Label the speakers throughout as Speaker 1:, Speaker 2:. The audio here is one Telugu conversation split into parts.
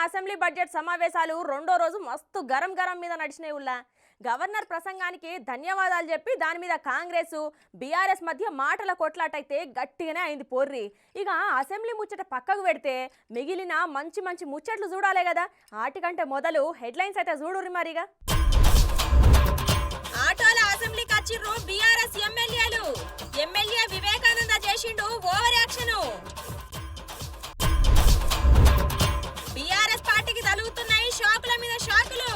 Speaker 1: అసెంబ్లీ బడ్జెట్ సమావేశాలు రెండో రోజు మస్తు గరం గరం మీద నడిచినాయి. ఉల్లా గవర్నర్ ప్రసంగానికి ధన్యవాదాలు చెప్పి దాని మీద కాంగ్రెస్ బీఆర్ఎస్ మధ్య మాటల కొట్లాటైతే గట్టిగానే అయింది పోర్రి. ఇక అసెంబ్లీ ముచ్చట పక్కకు పెడితే మిగిలిన మంచి మంచి ముచ్చట్లు చూడాలే కదా. వాటికంటే మొదలు హెడ్లైన్స్ అయితే చూడుర్రి మరిగా. ఆటోల అసెంబ్లీకి వచ్చిర్రు బీఆర్ఎస్ ఎమ్మెల్యేలు. ఎమ్మెల్యే వివేకానంద చేసిండు ఓవర్ యాక్షన్. బీఆర్ఎస్ పార్టీకి తలుగుతున్నాయి షాకుల మీద షాకులు.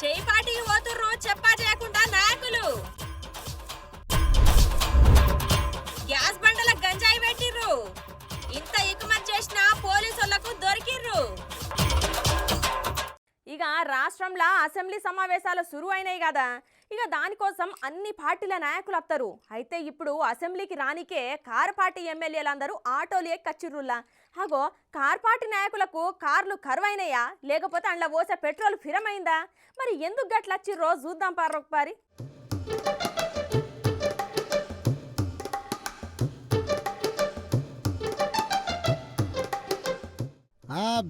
Speaker 1: చేయి పార్టీకి పోతుర్రు చెప్పా చేయకుండా నాయకులు. గ్యాస్ బండల గంజాయి పెట్టిర్రు. ఇంత ఎగుమతి చేసిన పోలీసులకు దొరికిర్రు. ఇక రాష్ట్రంలో అసెంబ్లీ సమావేశాలు సురు అయినాయి కదా. ఇక దానికోసం అన్ని పార్టీల నాయకులు వస్తారు. అయితే ఇప్పుడు అసెంబ్లీకి రానికే కార్ పార్టీ ఎమ్మెల్యేలందరూ ఆటోలు ఎక్కచ్చిర్రులా. అగో కార్ పార్టీ నాయకులకు కార్లు కరువైనాయా లేకపోతే అందులో పోసే పెట్రోల్ ఫిరమైందా? మరి ఎందుకు గట్లచ్చిర్రో చూద్దాం పారి.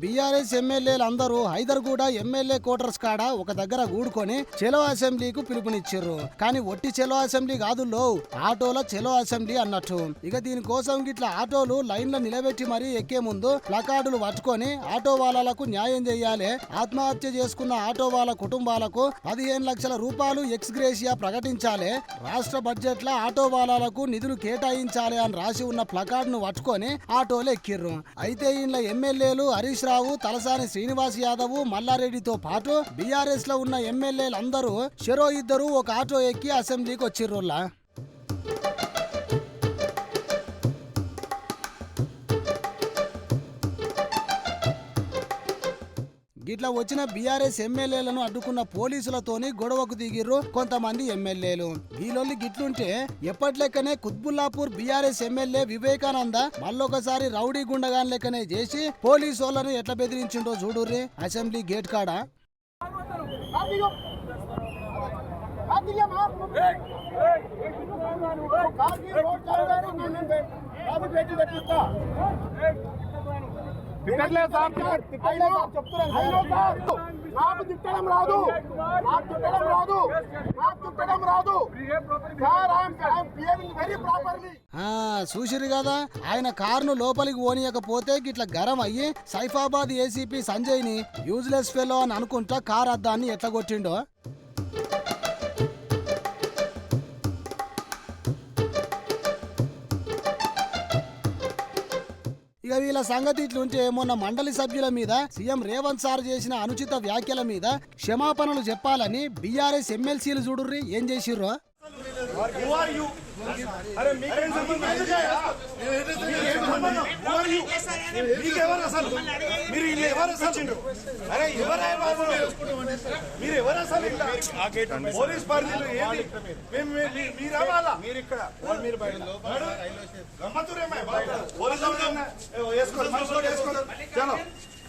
Speaker 2: బీఆర్ఎస్ ఎమ్మెల్యేలు అందరూ హైదర్గూడ ఎమ్మెల్యే క్వార్టర్స్ కాడ ఒక దగ్గర కూడుకొని చెలో అసెంబ్లీకు పిలుపునిచ్చిర్రు. కానీ ఒట్టి చెలో అసెంబ్లీ కాదుల్లో, ఆటోల చెలో అసెంబ్లీ అన్నట్టు. ఇక దీనికోసం గిట్ల ఆటోలు లైన్లో నిలబెట్టి మరీ ఎక్కే ముందు ప్లకార్డులు పట్టుకొని ఆటో వాళ్ళకు న్యాయం చేయాలి, ఆత్మహత్య చేసుకున్న ఆటో వాళ్ళ కుటుంబాలకు 15 లక్షల రూపాయలు ఎక్స్గ్రేషియా ప్రకటించాలి, రాష్ట్ర బడ్జెట్ లో ఆటో వాళ్ళకు నిధులు కేటాయించాలి అని రాసి ఉన్న ప్లకార్డును పట్టుకొని ఆటోలు ఎక్కిర్రు. అయితే ఇంట్లో ఎమ్మెల్యేలు హరీష్ రావు, తలసాని శ్రీనివాస్ యాదవ్, మల్లారెడ్డితో పాటు బీఆర్ఎస్ లో ఉన్న ఎమ్మెల్యేలందరూ చెరో ఇద్దరు ఒక ఆటో ఎక్కి అసెంబ్లీకి వచ్చిర్రులా. గిట్లా వచ్చిన బీఆర్ఎస్ ఎమ్మెల్యేలను అడ్డుకున్న పోలీసులతోని గొడవకు దిగిర్రు కొంతమంది ఎమ్మెల్యేలు. వీళ్ళొల్లి గిట్లుంటే ఎప్పట్లెక్కనే కుత్బుల్లాపూర్ బీఆర్ఎస్ ఎమ్మెల్యే వివేకానంద మళ్ళొకసారి రౌడీ గుండగాన్ లెక్కనే చేసి పోలీసు వాళ్ళను ఎట్లా బెదిరించిండో చూడుర్రి అసెంబ్లీ గేట్ కాడ. చూసిరు కదా, ఆయన కారును లోపలికి పోనీయకపోతే గిట్ల గరం అయ్యి సైఫాబాద్ ఏసీపీ సంజయ్ ని యూజ్లెస్ ఫెలో అని అనుకుంటా కార్ అద్దాన్ని ఎట్లా కొట్టిండో. ఇక వీళ్ళ సంగతి ఇట్లుంటే మొన్న మండలి సభ్యుల మీద సీఎం రేవంత్ సార్ చేసిన అనుచిత వ్యాఖ్యల మీద క్షమాపణలు చెప్పాలని బీఆర్ఎస్ ఎమ్మెల్సీలు చూడుర్రి ఏం చేసిర్రో.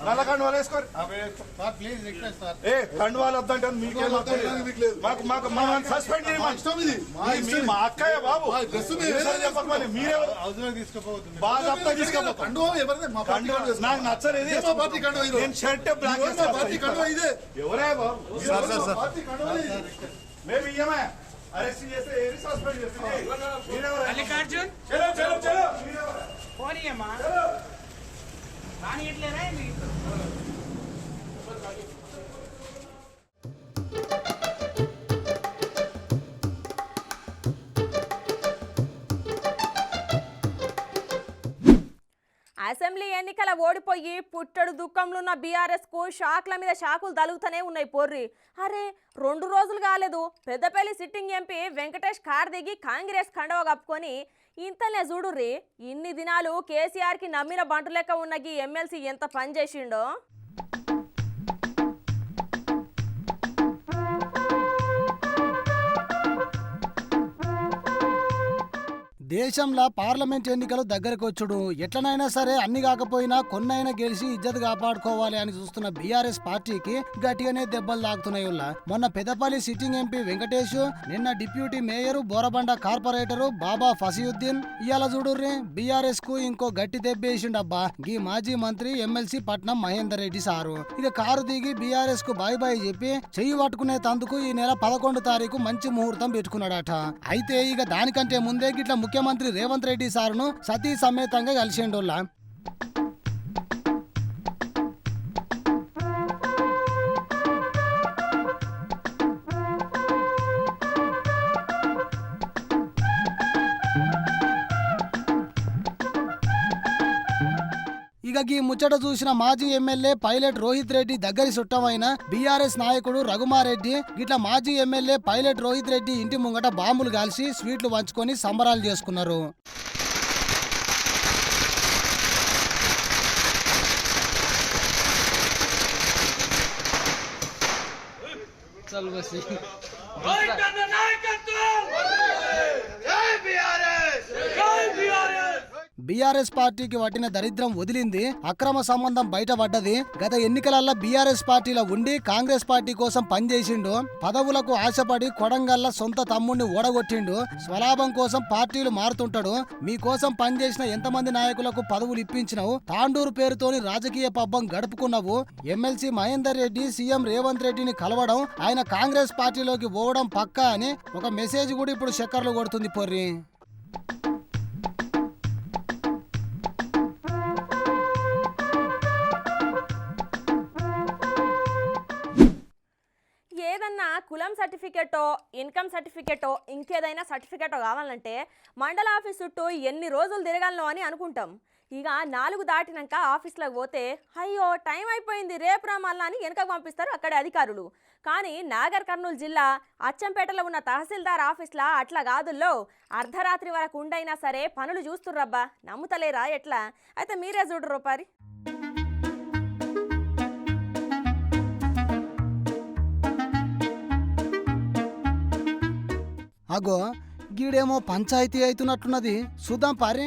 Speaker 3: నల్ల కండువాలు వేసుకోరు. కండువాలు వద్దంటే సస్పెండ్ చేయమని మా అక్కయ్య బాబు చెప్పకపోతే మీరెవరు బాగా నాకు నచ్చలేదు. నేను షర్ట్ బ్లాక్ ఎవరే బాబు మేము ఇయ్యమే అరెస్ట్ చేస్తే ఏది సస్పెండ్ చేస్తుంది.
Speaker 1: అసెంబ్లీ ఎన్నికల ఓడిపోయి పుట్టడు దుఃఖంలో ఉన్న బీఆర్ఎస్ కు షాక్ల మీద షాకులు తలుగుతూనే ఉన్నాయి పోర్రి. అరే 2 రోజులు కాలేదు Peddapalli sitting MP Venkatesh car దిగి కాంగ్రెస్ కండవ కప్పుకొని ఇంతనే చూడుర్రి. ఇన్ని దినాలు కేసీఆర్ కి నమ్మిన బంటు లెక్క ఉన్న ఈ ఎమ్మెల్సీ ఎంత పని చేసిండో.
Speaker 2: దేశంలో పార్లమెంట్ ఎన్నికలు దగ్గరకు వచ్చుడు ఎట్లనైనా సరే అన్ని కాకపోయినా కొన్నైనా గెలిచి ఇజ్జత్ కాపాడుకోవాలి అని చూస్తున్న బీఆర్ఎస్ పార్టీకి గట్టిగానే దెబ్బలు తాకుతున్నాయి. మొన్న పెద్దపల్లి సిట్టింగ్ ఎంపీ వెంకటేష్, నిన్న డిప్యూటీ మేయర్ బోరబండ కార్పొరేటరు బాబా ఫసీయుద్దీన్, ఇయాల చూడుర్రి బీఆర్ఎస్ కు ఇంకో గట్టి దెబ్బేసిండబ్బా గీ మాజీ మంత్రి ఎమ్మెల్సీ పట్నం మహేందర్ రెడ్డి సారు. ఇక కారు దిగి బీఆర్ఎస్ కు బాయ్ బాయ్ చెప్పి చెయ్యి పట్టుకునే తందుకు ఈ నెల 11 తారీఖు మంచి ముహూర్తం పెట్టుకున్నాడట. అయితే ఇక దానికంటే ముందే గిట్ల ముఖ్యమంత్రి రేవంత్ రెడ్డి సారును సతీ సమేతంగా కలిసిండోళ్ళ. ఇక ఈ ముచ్చట చూసిన మాజీ ఎమ్మెల్యే పైలట్ రోహిత్ రెడ్డి దగ్గరి చుట్టమైన బీఆర్ఎస్ నాయకుడు రఘుమారెడ్డి గిట్ల మాజీ ఎమ్మెల్యే పైలట్ రోహిత్ రెడ్డి ఇంటి ముంగట బాంబులు కాల్చి స్వీట్లు పంచుకొని సంబరాలు చేసుకున్నారు. బీఆర్ఎస్ పార్టీకి పట్టిన దరిద్రం వదిలింది, అక్రమ సంబంధం బయటపడ్డది. గత ఎన్నికలల్లో బీఆర్ఎస్ పార్టీలో ఉండి కాంగ్రెస్ పార్టీ కోసం పనిచేసిండు, పదవులకు ఆశపడి కొడంగల్ల సొంత తమ్ముడిని ఓడగొట్టిండు, స్వలాభం కోసం పార్టీలు మారుతుంటాడు. మీకోసం పనిచేసిన ఎంతమంది నాయకులకు పదవులు ఇప్పించినావు, తాండూరు పేరుతోని రాజకీయ పబ్బం గడుపుకున్నావు. ఎమ్మెల్సీ మహేందర్ రెడ్డి సీఎం రేవంత్ రెడ్డిని కలవడం, ఆయన కాంగ్రెస్ పార్టీలోకి పోవడం పక్కా అని ఒక మెసేజ్ కూడా ఇప్పుడు చక్కర్లు కొడుతుంది పొర్రి.
Speaker 1: ఏదన్నా కులం సర్టిఫికేటో ఇన్కమ్ సర్టిఫికేటో ఇంకేదైనా సర్టిఫికేటో కావాలంటే మండల ఆఫీస్ చుట్టూ ఎన్ని రోజులు తిరగాలనో అని అనుకుంటాం. ఇక 4 దాటినాక ఆఫీస్లోకి పోతే అయ్యో టైం అయిపోయింది రేపు రామల్లా అని వెనకకు పంపిస్తారు అక్కడి అధికారులు. కానీ నాగర్ కర్నూలు జిల్లా అచ్చంపేటలో ఉన్న తహసీల్దార్ ఆఫీస్లో అట్లా కాదుల్లో అర్ధరాత్రి వరకు ఉండైనా సరే పనులు చూస్తుర్రబ్బా, నమ్ముతలేరా ఎట్లా? అయితే మీరే చూడరు పారి.
Speaker 2: అగో గీడేమో పంచాయతీ అవుతున్నట్టున్నది, చూద్దాం పారి.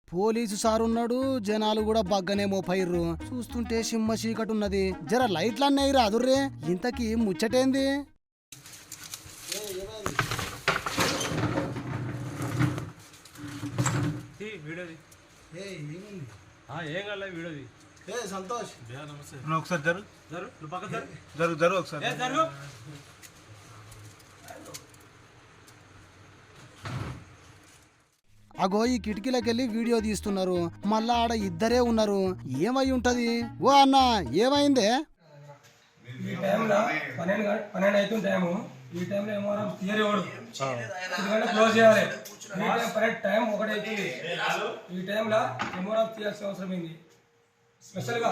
Speaker 2: పోలీసు సారున్నాడు, జనాలు కూడా బగ్గనే మోపైర్రు. చూస్తుంటే సిమ్మ చీకటున్నది, జర లైట్లన్నీ రాదుర్రే. ఇంతకీ ముచ్చటేంది? సంతోష్
Speaker 4: ఒకసారి జరు ఒకసారి
Speaker 2: అగో ఈ కిటికీలకెళ్ళి వీడియో తీస్తున్నారు, మళ్ళా ఆడ ఇద్దరే ఉన్నారు. ఏమై ఉంటది? ఓ అన్న ఏమైందే?
Speaker 5: ఈ టైంలో 12 అవుతుంది టైము. ఈ టైంలో ఏమో థియరీ ఓడు ఎందుకంటే క్లోజ్ చేయాలి. ఈ టైం కరెక్ట్ టైం 1 అవుతుంది. ఈ టైంలో ఏమో తీయాల్సిన అవసరం ఏంది? స్పెషల్గా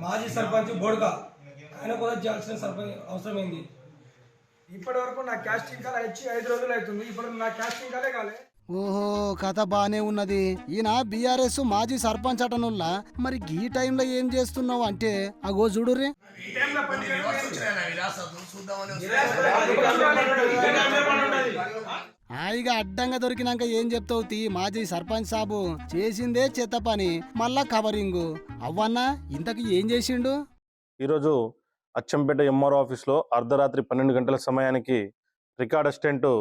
Speaker 5: మాజీ సర్పంచ్ బోర్డుగా ఆయన కూడా చేయాల్సిన అవసరం ఏంది? ఇప్పటి వరకు నా క్యాస్టింగ్ కాల్ వచ్చి 5 రోజులు అవుతుంది, ఇప్పుడు నా క్యాస్టింగ్ కాలే కాలే.
Speaker 2: ఓహో కథ బానే ఉన్నది. ఈయన బీఆర్ఎస్ మాజీ సర్పంచ్ అటనుల్లా. మరి ఈ టైంలో ఏం చేస్తున్నావు అంటే అగో చూడుర్రి. హాయిగా అడ్డంగా దొరికినాక ఏం చెప్తావు తీ మాజీ సర్పంచ్ సాబు, చేసిందే చెత్త పని మళ్ళా కవరింగు. అవ్వన్నా ఇంతకు ఏం చేసిండు?
Speaker 6: ఈరోజు అచ్చంపేట ఎంఆర్ఓ ఆఫీస్లో అర్ధరాత్రి 12 గంటల సమయానికి రికార్డ్ అసిస్టెంట్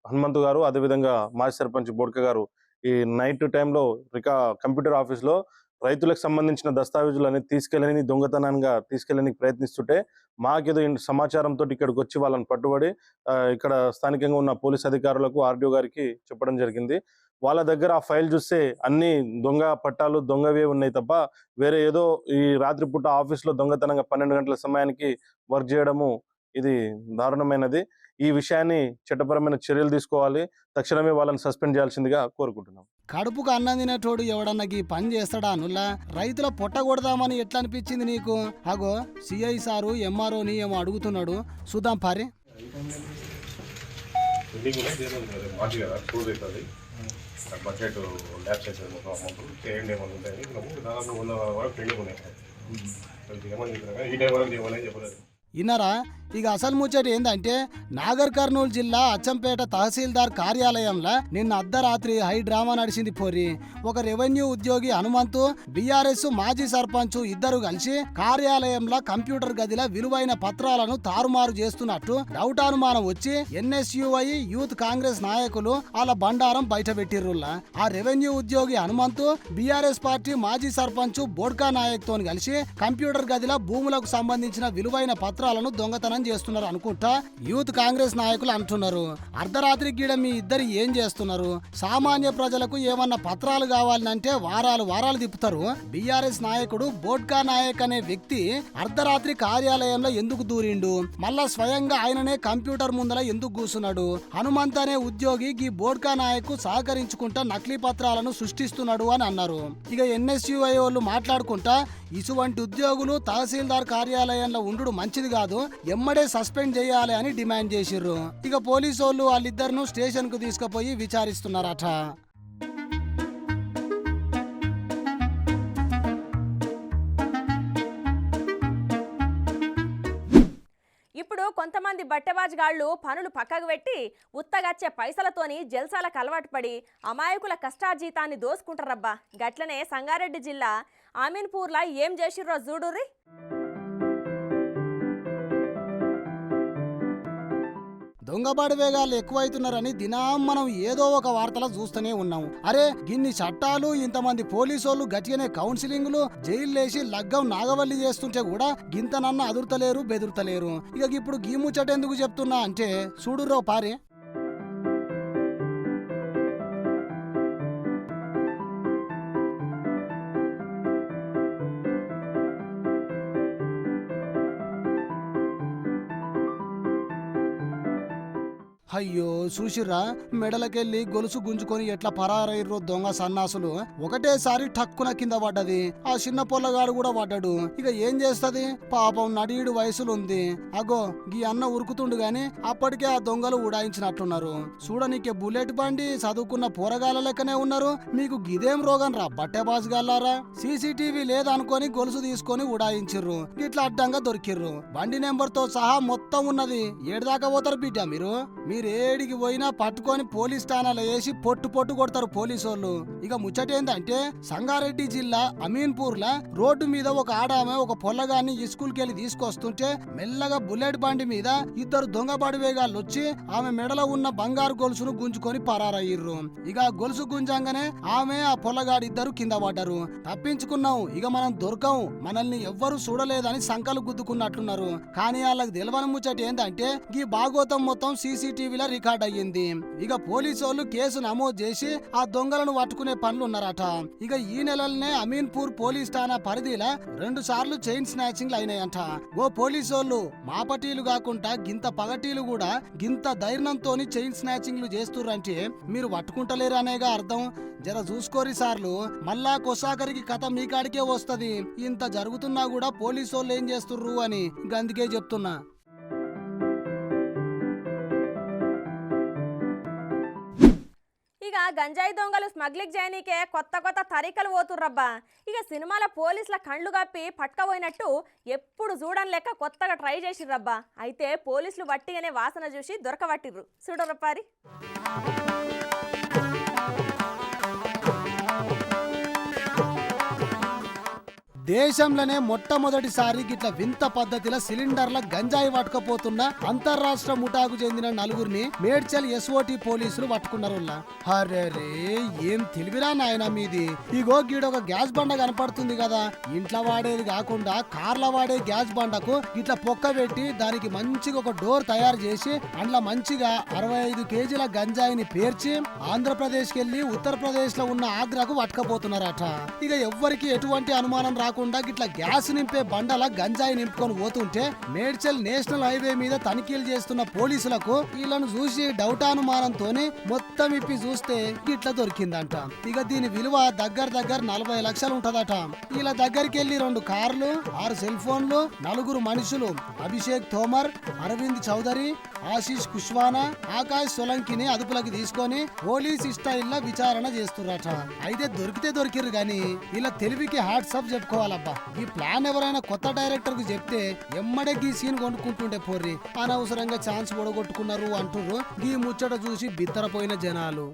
Speaker 6: హనుమంతు గారు, అదేవిధంగా మాజీ సర్పంచ్ బోడ్క గారు ఈ నైట్ టైంలో కంప్యూటర్ ఆఫీస్లో రైతులకు సంబంధించిన దస్తావేజులు అనేది దొంగతనంగా తీసుకెళ్ళడానికి ప్రయత్నిస్తుంటే మాకేదో సమాచారంతో ఇక్కడికి వచ్చి వాళ్ళని పట్టుబడి ఇక్కడ స్థానికంగా ఉన్న పోలీస్ అధికారులకు ఆర్డీఓ గారికి చెప్పడం జరిగింది. వాళ్ళ దగ్గర ఆ ఫైల్ చూస్తే అన్ని దొంగ పట్టాలు దొంగవే ఉన్నాయి తప్ప వేరే ఏదో ఈ రాత్రిపూట ఆఫీస్లో దొంగతనంగా 12 గంటల సమయానికి వర్క్ చేయడము ఇది దారుణమైనది. ఈ విషయాన్ని చట్టపరమైన చర్యలు తీసుకోవాలి. తక్షణమే వాళ్ళని సస్పెండ్ చేయాల్సిందిగా కోరుకుంటున్నాం.
Speaker 2: కడుపుకు అన్నం తినేటోడు ఎవడన్నా ఈ పని చేస్తాడా అనుల్లా? రైతుల పొట్ట కొడదామని ఎట్లా అనిపించింది నీకు? అగో సిఐ సారు ఎంఆర్ఓని ఏమో అడుగుతున్నాడు, చూద్దాం పారి.
Speaker 7: బడ్జెట్ ల్యాబ్స్ అవుతుంది మొత్తం అమౌంట్ చేయండి ఏమైనా ఉంటాయి దాదాపు 100 వరకు పెండింగ్ ఉన్నాయి. ఏమని చెప్పినా ఈ టైం వరకు చేయమని చెప్పలేదు.
Speaker 2: ఇన్నరా ఇక అసలు ముచ్చట ఏందంటే నాగర్ కర్నూలు జిల్లా అచ్చంపేట తహసీల్దార్ కార్యాలయంలో నిన్న అర్ధరాత్రి హై డ్రామా నడిచింది పోరి. ఒక రెవెన్యూ ఉద్యోగి హనుమంతు, బీఆర్ఎస్ మాజీ సర్పంచ్ ఇద్దరు కలిసి కార్యాలయంలో కంప్యూటర్ గదిలో విలువైన పత్రాలను తారుమారు చేస్తున్నట్టు డౌట్ అనుమానం వచ్చి ఎన్ఎస్యుఐ యూత్ కాంగ్రెస్ నాయకులు వాళ్ళ బండారం బయట పెట్టిర్రుల్లా. ఆ రెవెన్యూ ఉద్యోగి హనుమంతు బీఆర్ఎస్ పార్టీ మాజీ సర్పంచ్ బోడ్కా నాయక్ తో కలిసి కంప్యూటర్ గదిలో భూములకు సంబంధించిన విలువైన పత్రాలను దొంగతనం చేస్తున్నారు అనుకుంటా యూత్ కాంగ్రెస్ నాయకులు అంటున్నారు. అర్ధరాత్రి గీడ మీ ఇద్దరు ఏం చేస్తున్నారు? సామాన్య ప్రజలకు ఏమన్నా పత్రాలు కావాలంటే వారాలు తిప్పుతారు. బీఆర్ఎస్ నాయకుడు బోడ్కా నాయక్ అనే వ్యక్తి అర్ధరాత్రి కార్యాలయంలో ఎందుకు దూరిండు? మళ్ళా స్వయంగా ఆయననే కంప్యూటర్ ముందర ఎందుకు కూర్చున్నాడు? హనుమంత్ అనే ఉద్యోగి ఈ బోడ్కా నాయక్ సహకరించుకుంటా నకిలీ పత్రాలను సృష్టిస్తున్నాడు అని అన్నారు. ఇక ఎన్ఎస్యుఐ వాళ్ళు మాట్లాడుకుంటా ఇటువంటి ఉద్యోగులు తహసీల్దార్ కార్యాలయంలో ఉండు మంచిది కాదు, ఎమ్మడే సస్పెండ్ చేయాలి అని డిమాండ్ చేసిర్రు. ఇక పోలీసు వాళ్ళు వాళ్ళిద్దరును స్టేషన్ కు తీసుకుపోయి విచారిస్తున్నారట.
Speaker 1: ఇప్పుడు కొంతమంది బట్టెబాజుగాళ్లు పనులు పక్కకు పెట్టి ఉత్తగచ్చే పైసలతోని జల్సాలకు అలవాటు పడి అమాయకుల కష్టార్జీతాన్ని దోసుకుంటారబ్బా. గట్లనే సంగారెడ్డి జిల్లా అమీన్పూర్లా ఏం చేసిర్రో చూడుర్రి.
Speaker 2: దొంగబాడి వేగాలు ఎక్కువైతున్నారని దినం మనం ఏదో ఒక వార్తలో చూస్తూనే ఉన్నాం. అరే గిన్ని చట్టాలు, ఇంతమంది పోలీసోళ్ళు గట్టిగానే కౌన్సిలింగ్లు, జైల్లేసి లగ్గం నాగవల్లి చేస్తుంటే కూడా గింతనన్న అదురుతలేరు, బెదురుతలేరు. ఇక ఇప్పుడు గీ ముచ్చట ఎందుకు చెప్తున్నా అంటే చూడురో పారి. అయ్యో చూసిర్రా, మెడలకెళ్ళి గొలుసు గుంజుకొని ఎట్లా పరారైర్రో దొంగ సన్నాసులు. ఒకటేసారి టక్కున కింద పడ్డది. ఆ చిన్న పొల్లగాడు కూడా పడ్డాడు. ఇక ఏం చేస్తది పాపం, నడీడు వయసులుంది. అగో గీ అన్న ఉరుకుతుండు గాని అప్పటికే ఆ దొంగలు ఉడాయించినట్టున్నారు. చూడనీకే బుల్లెట్ బండి చదువుకున్న పోరగాల లెక్కనే ఉన్నారు. మీకు గిదేం రోగం రా బట్టెబాజు గల్లారా? సీసీటీవీ లేదనుకొని గొలుసు తీసుకొని ఉడాయించిర్రు, ఇట్లా అడ్డంగా దొరికిర్రు. బండి నెంబర్ తో సహా మొత్తం ఉన్నది. ఏడుదాకా పోతారు బిడ్డ మీరు ఏడికి పోయినా పట్టుకొని పోలీస్ ఠాణాలో వేసి పొట్టు కొడతారు పోలీసోళ్ళు. ఇక ముచ్చటేందంటే సంగారెడ్డి జిల్లా అమీన్పూర్ లా రోడ్డు మీద ఒక ఆడామె ఒక పొల్లగాన్ని స్కూల్కి వెళ్ళి తీసుకొస్తుంటే మెల్లగా బుల్లెట్ బండి మీద ఇద్దరు దొంగబాడి వేగాళ్ళు వచ్చి ఆమె మెడలో ఉన్న బంగారు గొలుసును గుంజుకొని పరారయ్యిర్రు. ఇక గొలుసు గుంజంగానే ఆమె ఆ పొల్లగాడి ఇద్దరు కింద పడ్డారు. తప్పించుకున్నాం, ఇక మనం దొరకం, మనల్ని ఎవ్వరు చూడలేదని సంకలు గుద్దుకున్నట్లున్నారు. కానీ వాళ్ళకి తెలియని ముచ్చట ఏందంటే ఈ భాగోతం మొత్తం సీసీటీవీలో రికార్డ్ అయ్యింది. ఇక పోలీసోళ్ళు కేసు నమోదు చేసి ఆ దొంగలను పట్టుకునే పనులున్నారట. ఇక ఈ నెలలనే అమీన్పూర్ పోలీస్ ఠాణా పరిధిలో 2 సార్లు చైన్ స్నాచింగ్లు అయినాయంట. ఓ పోలీసోళ్ళు మాపటీలు కాకుండా గింత పగటీలు కూడా గింత ధైర్యంతోని చైన్ స్నాచింగ్లు చేస్తుర్రంటే మీరు పట్టుకుంటలేరు అనేగా అర్థం. జర చూసుకోరి సార్లు, మళ్ళా కొసాకరికి కథ మీ కాడికే వస్తది. ఇంత జరుగుతున్నా కూడా పోలీసోళ్ళు ఏం చేస్తుర్రు అని అందుకే చెప్తున్నా.
Speaker 1: ఇక గంజాయి దొంగలు స్మగ్లింగ్ చేయనీకే కొత్త తరీకలు పోతుర్రబ్బా. ఇక సినిమాల పోలీసుల కండ్లు కప్పి పట్టుకపోయినట్టు ఎప్పుడు చూడని లెక్క కొత్తగా ట్రై చేసిర్రబ్బా. అయితే పోలీసులు వట్టిగానే వాసన చూసి దొరకబట్టిర్రు. చూడరప్పారి.
Speaker 2: దేశంలోనే మొట్టమొదటిసారి గిట్ల వింత పద్ధతిలో సిలిండర్ల గంజాయి పట్టుకపోతున్న అంతర్రాష్ట్ర ముఠాకు చెందిన 4గురిని మేడ్చల్ ఎస్ఓటి పోలీసులు పట్టుకున్నారు. అరే ఏం తెలివిరా నాయన మీది. ఇగో గీడొక గ్యాస్ బండ కనపడుతుంది కదా, ఇంట్లో వాడేది కాకుండా కార్ల వాడే గ్యాస్ బండకు ఇట్లా పొక్క పెట్టి దానికి మంచిగా ఒక డోర్ తయారు చేసి అందులో మంచిగా 65 కేజీల గంజాయిని పేర్చి ఆంధ్రప్రదేశ్ కెళ్లి ఉత్తరప్రదేశ్ లో ఉన్న ఆగ్రాకు పట్టుకపోతున్నారట. ఇక ఎవ్వరికి ఎటువంటి అనుమానం కాకుండా గిట్లా గ్యాస్ నింపే బండల గంజాయి నింపుకొని పోతుంటే మేడ్చల్ నేషనల్ హైవే మీద తనిఖీలు చేస్తున్న పోలీసులకు వీళ్ళను చూసి డౌట్ అనుమానంతోనే మొత్తం ఇప్పి చూస్తే గిట్లా దొరికిందంట. ఇక దీని విలువ దగ్గర 40 లక్షలు ఉంటదట. వీళ్ళ దగ్గరికి వెళ్లి 2 కార్లు, 6 సెల్ ఫోన్లు, 4 మనుషులు అభిషేక్ తోమర్, అరవింద్ చౌదరి, ఆశీష్ కుష్వానా, ఆకాష్ సోలంకిని అదుపులోకి తీసుకొని పోలీస్ స్టైల్లో విచారణ చేస్తున్నట. అయితే దొరికితే దొరికిరు గాని ఇలా తెలివికి హ్యాట్సప్ చెప్పుకోవాలబ్బా. ఈ ప్లాన్ ఎవరైనా కొత్త డైరెక్టర్ కు చెప్తే ఎమ్మడే గీ సీన్ కొనుక్కుంటుండే పోర్రి అనవసరంగా ఛాన్స్ పొడగొట్టుకున్నారు అంటుర్రు గీ ముచ్చట చూసి బిత్తరపోయిన జనాలు.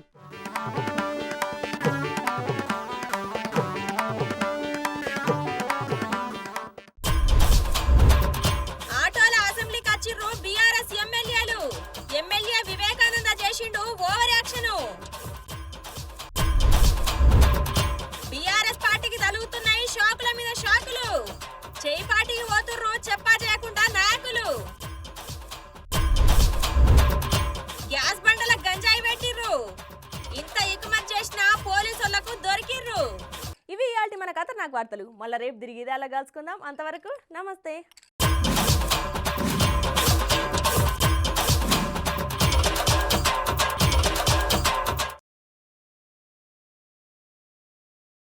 Speaker 1: ఆటోల అసెంబ్లీకి వచ్చిర్రు బీఆర్ఎస్ ఎమ్మెల్యేలు. ఎమ్మెల్యే వివేకానంద చేసిండు ఓవర్ యాక్షన్. బీఆర్ఎస్ పార్టీకి తలుగుతున్నాయి షాకుల మీద షాకులు. చేయి పార్టీకి పోతుర్రు చెప్పా చేయకుండా నాయకులు. గ్యాస్ బండల గంజాయి పెట్టిర్రు. ఇంత ఎగుమతి చేసిన పోలీసులకు దొరికిర్రు. ఇవి ఇయాల్టి మన ఖతర్నాక్ వార్తలు. మళ్ళా రేపు తిరిగి ఇదే అలా కలుసుకుందాం. అంతవరకు నమస్తే.